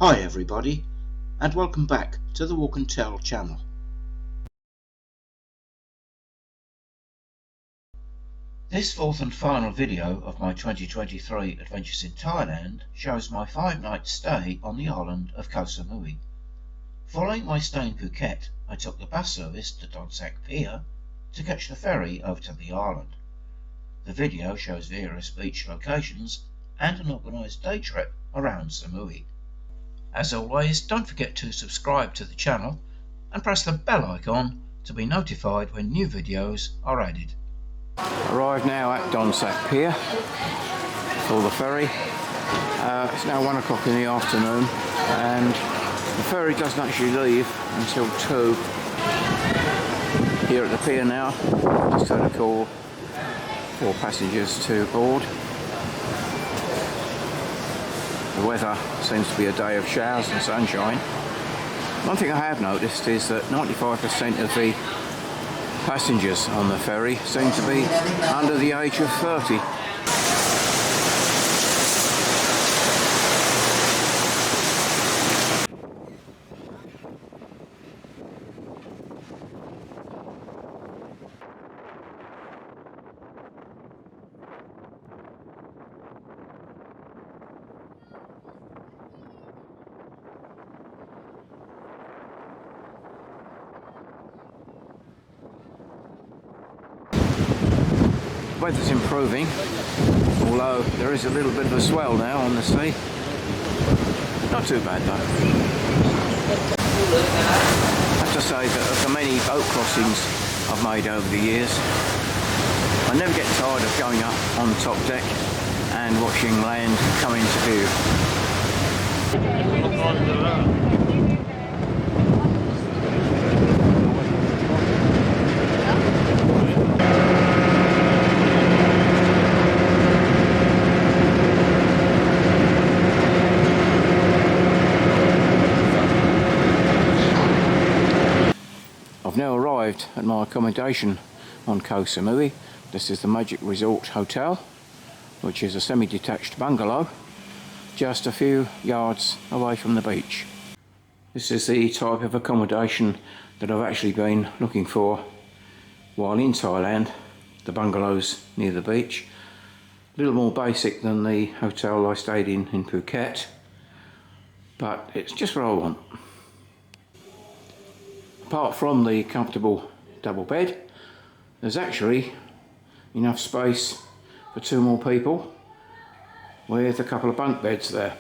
Hi everybody, and welcome back to the Walk and Tell channel. This fourth and final video of my 2023 adventures in Thailand shows my 5-night stay on the island of Koh Samui. Following my stay in Phuket, I took the bus service to Don Sak Pier to catch the ferry over to the island. The video shows various beach locations and an organised day trip around Samui. As always, don't forget to subscribe to the channel and press the bell icon to be notified when new videos are added. Arrived now at Don Sak Pier for the ferry. It's now 1 o'clock in the afternoon and the ferry doesn't actually leave until 2. Here at the pier now, just had a call for passengers to board. The weather seems to be a day of showers and sunshine. One thing I have noticed is that 95% of the passengers on the ferry seem to be under the age of 30. The weather's improving, although there is a little bit of a swell now on the sea. Not too bad though. I have to say that of the many boat crossings I've made over the years, I never get tired of going up on the top deck and watching land come into view. I've now arrived at my accommodation on Koh Samui. This is the Magic Resort Hotel, which is a semi-detached bungalow just a few yards away from the beach. This is the type of accommodation that I've actually been looking for while in Thailand, the bungalows near the beach. A little more basic than the hotel I stayed in Phuket, but it's just what I want. Apart from the comfortable double bed, there's actually enough space for 2 more people with a couple of bunk beds there.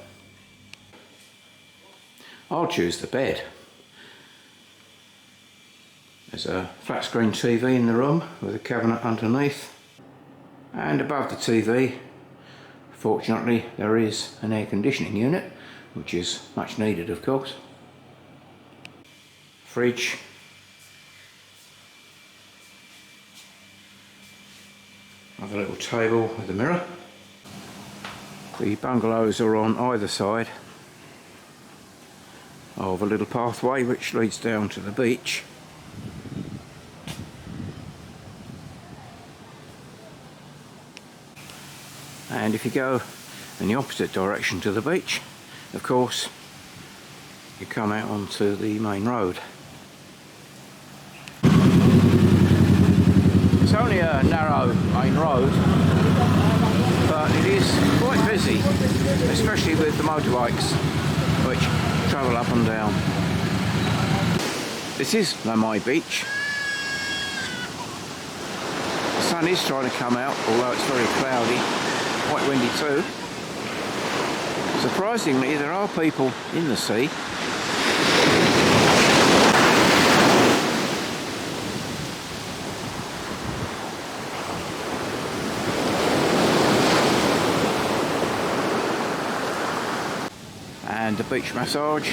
I'll choose the bed. There's a flat screen TV in the room with a cabinet underneath, and above the TV, fortunately, there is an air conditioning unit, which is much needed of course. Fridge, another little table with a mirror. The bungalows are on either side of a little pathway which leads down to the beach. And if you go in the opposite direction to the beach, of course, you come out onto the main road. It's only a narrow main road, but it is quite busy, especially with the motorbikes which travel up and down. This is Lamai Beach. The sun is trying to come out, although it's very cloudy, quite windy too. Surprisingly, there are people in the sea. And the beach massage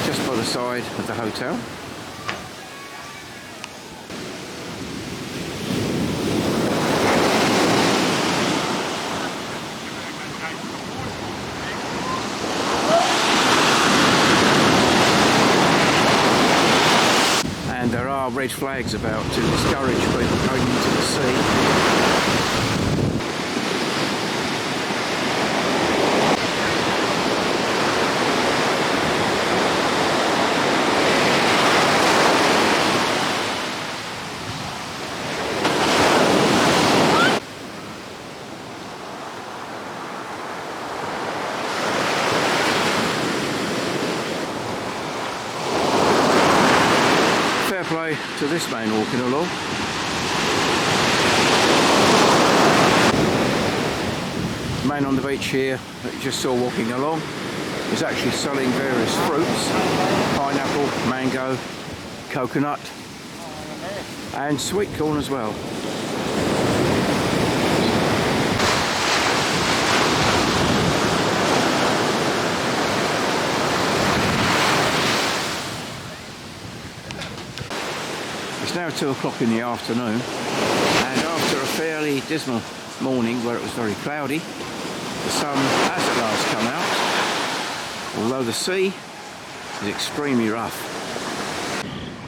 just by the side of the hotel. And there are red flags about to discourage people going into the sea. to this man walking along. The man on the beach here that you just saw walking along is actually selling various fruits: pineapple, mango, coconut and sweet corn as well. It's now 2 o'clock in the afternoon, and after a fairly dismal morning where it was very cloudy, the sun has at last come out, although the sea is extremely rough.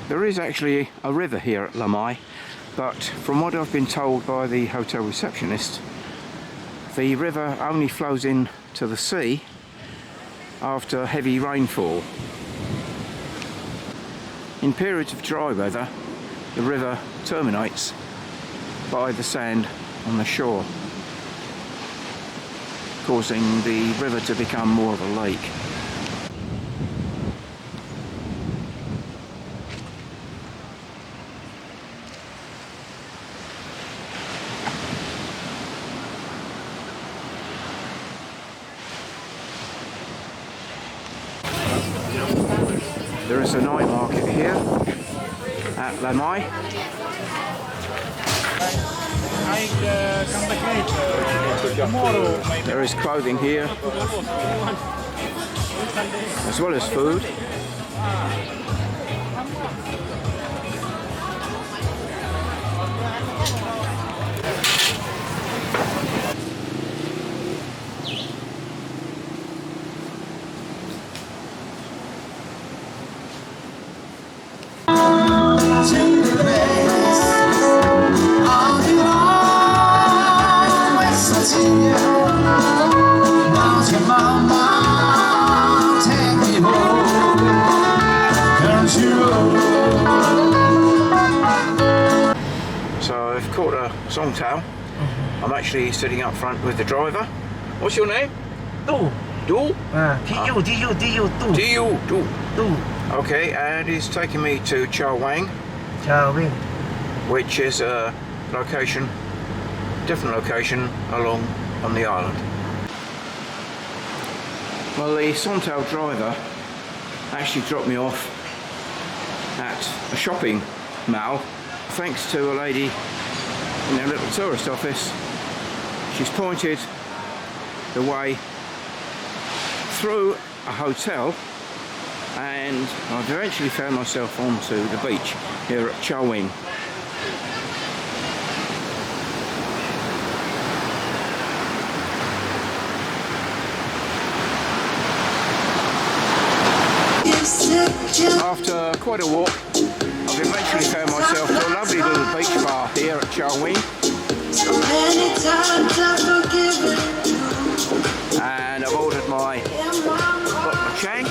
There is actually a river here at Lamai, but from what I've been told by the hotel receptionist, the river only flows into the sea after heavy rainfall. In periods of dry weather, the river terminates by the sand on the shore, causing the river to become more of a lake. There is a night market here at Lamai. Come back later. Tomorrow. There is clothing here, as well as food. So I've caught a songtail. I'm actually sitting up front with the driver. What's your name? Tu. Du? Tu. Du. Okay, and he's taking me to Cha Wang, which is a location, different location along on the island. Well, the Songtail driver actually dropped me off at a shopping mall, thanks to a lady in a little tourist office. She's pointed the way through a hotel, and I've eventually found myself onto the beach here at Cha Wing. After quite a walk, I've eventually found myself to a lovely little beach bar here at Cha Wing. And I've ordered my bottle of Chang.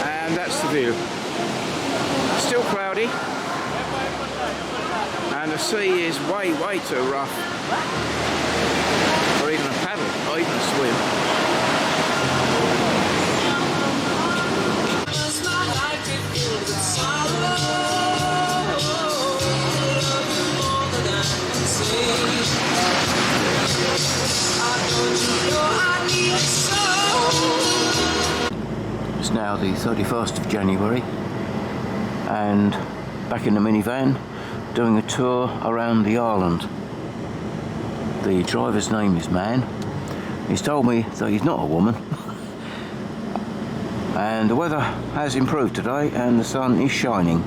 And that's the view. Still cloudy, and the sea is way too rough for even a paddle or even a swim. It's now the 31st of January, and back in the minivan doing a tour around the island. The driver's name is Man. He's told me that he's not a woman. And the weather has improved today and the sun is shining.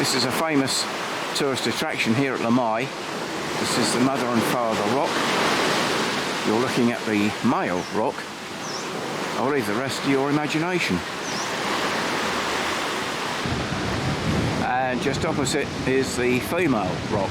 This is a famous tourist attraction here at Lamai. This is the Mother and Father Rock. You're looking at the male rock. I'll leave the rest to your imagination. And just opposite is the female rock.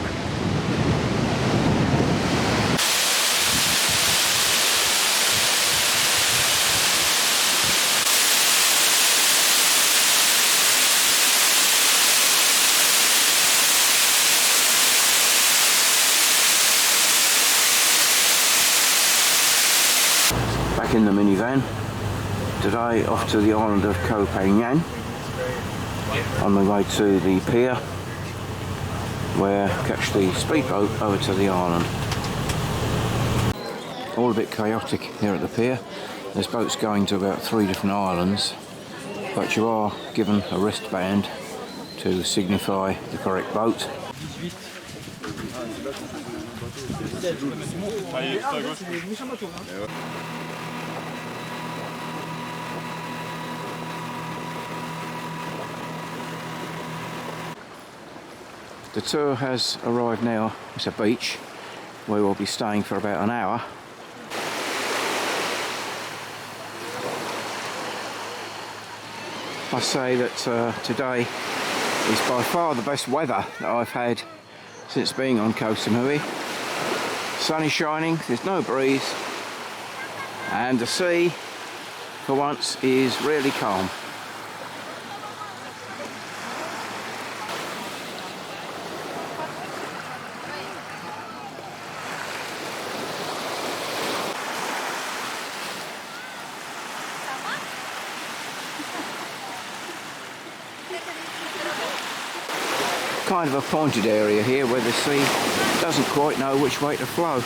Back in the minivan. Today off to the island of Koh Samui, on the way to the pier where catch the speedboat over to the island. All a bit chaotic here at the pier. There's boats going to about 3 different islands, but you are given a wristband to signify the correct boat. The tour has arrived now at a beach where we'll be staying for about an hour. I say that today is by far the best weather that I've had since being on Koh Samui. Sun is shining, there's no breeze, and the sea for once is really calm. Kind of a pointed area here where the sea doesn't quite know which way to flow.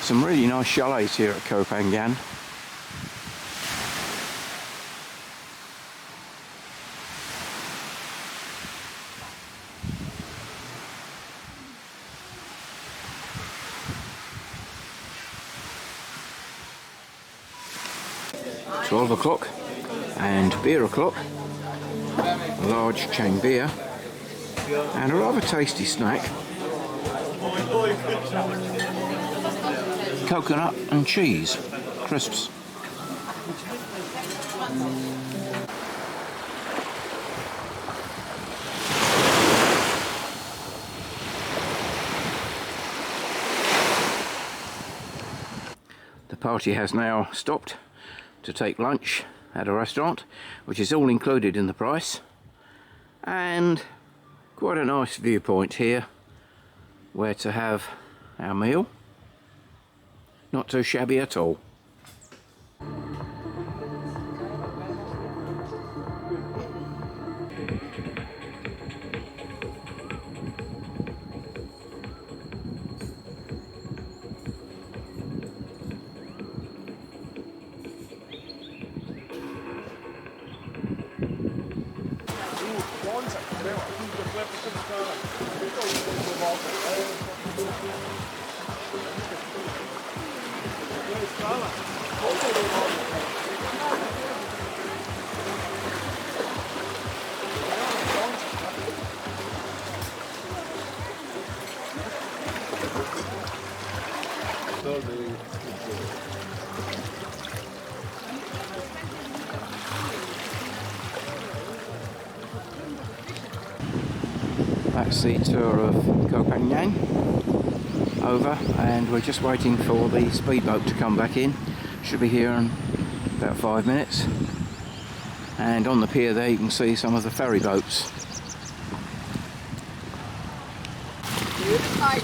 Some really nice chalets here at Koh Samui. 12 o'clock and beer o'clock, a large Chang beer and a rather tasty snack, coconut and cheese crisps. The party has now stopped to take lunch at a restaurant, which is all included in the price, and quite a nice viewpoint here where to have our meal. Not too shabby at all. That's the tour of Koh Samui over, and we're just waiting for the speedboat to come back in. Should be here in about 5 minutes. And on the pier there you can see some of the ferry boats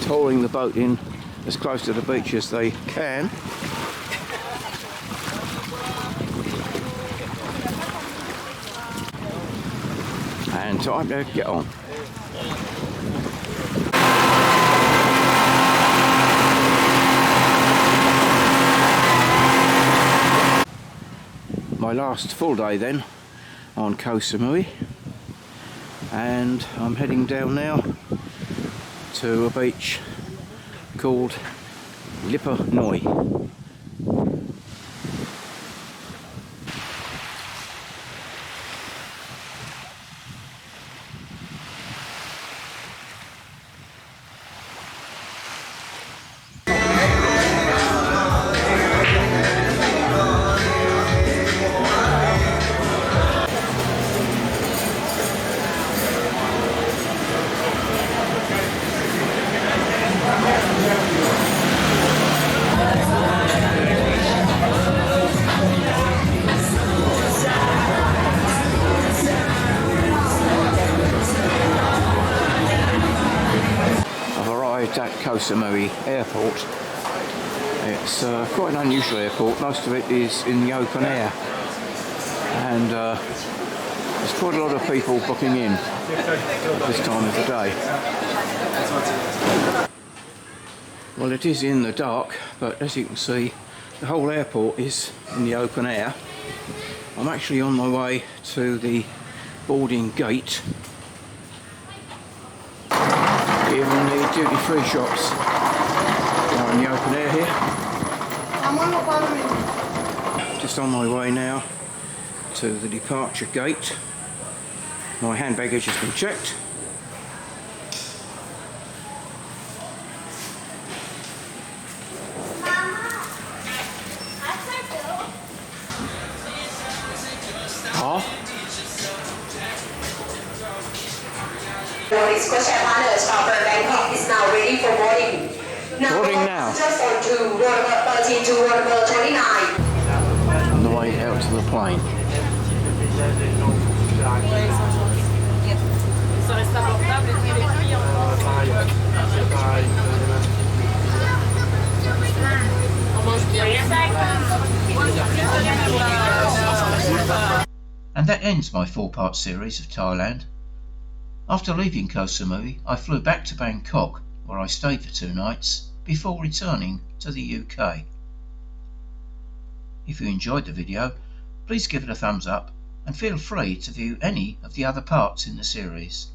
hauling the boat in as close to the beach as they can. And time to get on. My last full day then on Koh Samui, and I'm heading down now to a beach called Lipa Noi. At Koh Samui airport. It's quite an unusual airport. Most of it is in the open air, and there's quite a lot of people booking in at this time of the day. Well, it is in the dark, but as you can see, the whole airport is in the open air. I'm actually on my way to the boarding gate. Even the duty-free shops are in the open air here. Just on my way now to the departure gate. My hand baggage has been checked. Square partners from Bangkok is now ready for boarding. Boarding now. Just on to Walkabout 13 to Walkabout 29. On the way out to the plane. And that ends my 4-part series of Thailand. After leaving Koh Samui, I flew back to Bangkok, where I stayed for 2 nights before returning to the UK. If you enjoyed the video, please give it a thumbs up and feel free to view any of the other parts in the series.